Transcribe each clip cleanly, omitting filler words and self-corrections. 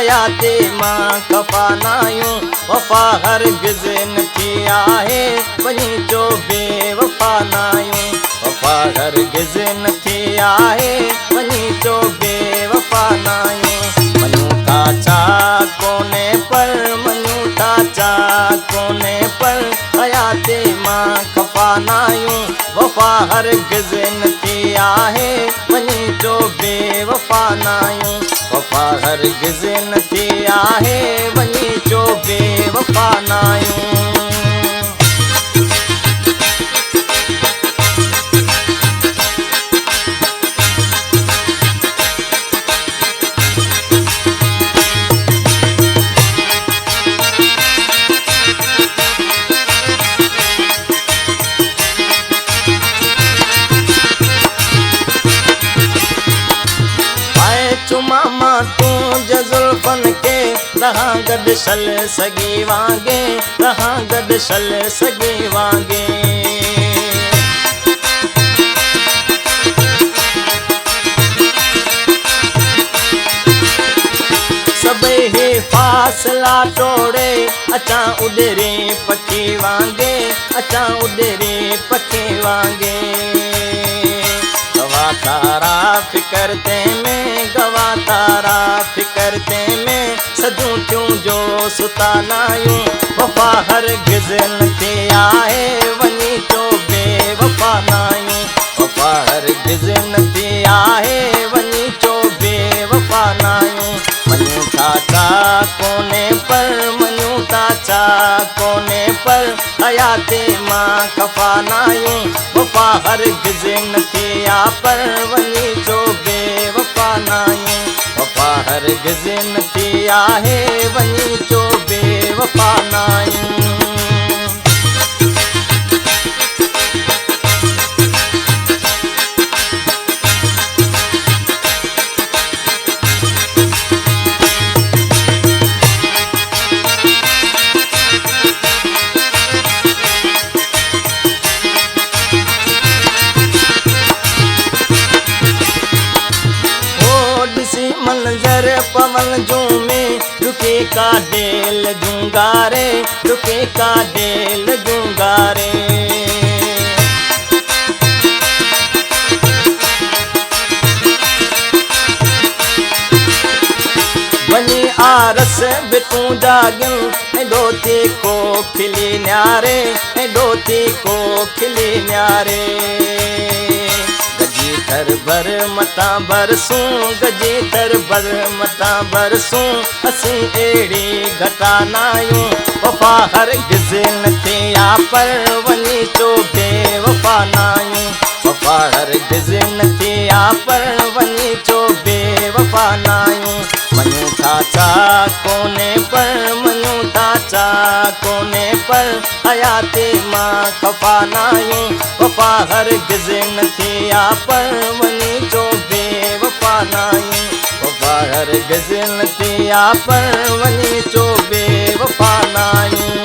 हयाते मां खफ़ा नायूं। वफ़ा हरगिज़ न थी आहे वञी जो बेवफ़ा नायूं। वफ़ा हरगिज़ न थी आहे वञी जो बेवफ़ा नायूं। मञूं था छा कोन्हे पर मञूं था छा कोन्हे पर हयाते मां खफ़ा नायूं। वफ़ा हरगिज़ न थी आहे वञी जो बेवफ़ा नायूं। वफ़ा हरगिज़ न थी आहे वञी जो बेवफ़ा नायूं। चुमामा तूं जुल्फ़न के रहां गॾु शल सॻी वांगे रहां गॾु शल सॻी वांगे। सभई ही फासला तोड़े अचां उॾेरी पखी वांगे अचां उॾेरी पखी वांगे। गवा तारा फिकरते में गवा तारा फिकरते में सजूं थियूं जो सुता नायूं। वफ़ा हरगिज़ न थी आहे वञी जो बेवफ़ा नायूं। वफ़ा हरगिज़ न थी आहे वञी जो बेवफ़ा नायूं। मञूं था छा कोन्हे पर मञूं था छा कोन्हे पर हयाते मां खफ़ा नायूं। वफ़ा हरगिज़ न थी आ पर वञी जो बेवफ़ा नायूं। वफ़ा हरगिज़ न थी आहे वञी जो बेवफ़ा नायूं। मंजर पवन जूं में रुके का डेल जूंगारे रुके का डेल जूंगारे। वञी आरस बि तूं जागियूं ऐं ॾोती को खिली न्यारे ऐं ॾोती को खिली न्यारे। गजी तर भर मतां बरसूं गजी तर भर मतां बरसूं असीं अहिड़ी घटा नायूं। वफ़ा हरगिज़ न थी आ पर वञी जो बेवफ़ा नायूं। वफ़ा हरगिज़ न थी आ पर वञी जो बेवफ़ा नायूं। मञूं था छा कोन्हे पर मञूं था छा कोन्हे पर हयाते मां खफ़ा नायूं। वफ़ा हरगिज़ न थी आ पर वञी जो बेवफ़ा नायूं। वफ़ा हरगिज़ न थी आ पर वञी जो बेवफ़ा नायूं।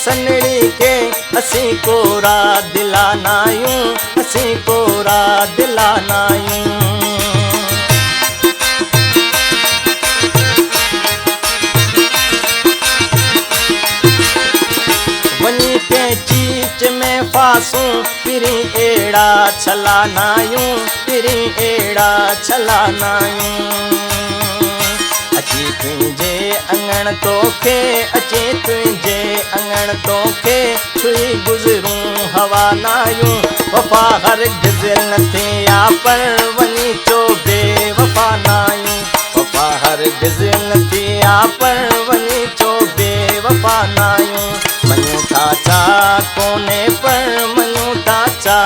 सनड़ी के असीं कोरा दिला नायूं असीं कोरा दिला नायूं। वञी के चीच में फासूं पिरी अहिड़ा छला नायूं पिरी अहिड़ा छला नायूं। अची तुंहिंजे अंगण तोखे अची तुंहिंजे अंगण तोखे छुई गुज़रूं हवा नायूं। वफ़ा हरगिज़ न थी आ पर वञी जो बेवफ़ा नायूं। वफ़ा हरगिज़ न थी आ पर वञी जो बेवफ़ा नायूं। मञूं था छा कोन्हे पर मञूं था छा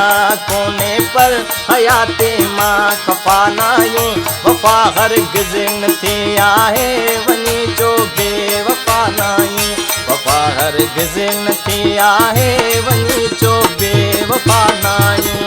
कोन्हे पर हयाते मां खफ़ा नायूं। वफ़ा हरगिज़ न थी आहे वञी जो बेवफ़ा नायूं। वफ़ा हरगिज़ न थी आहे वञी चो बेवफा नायूं।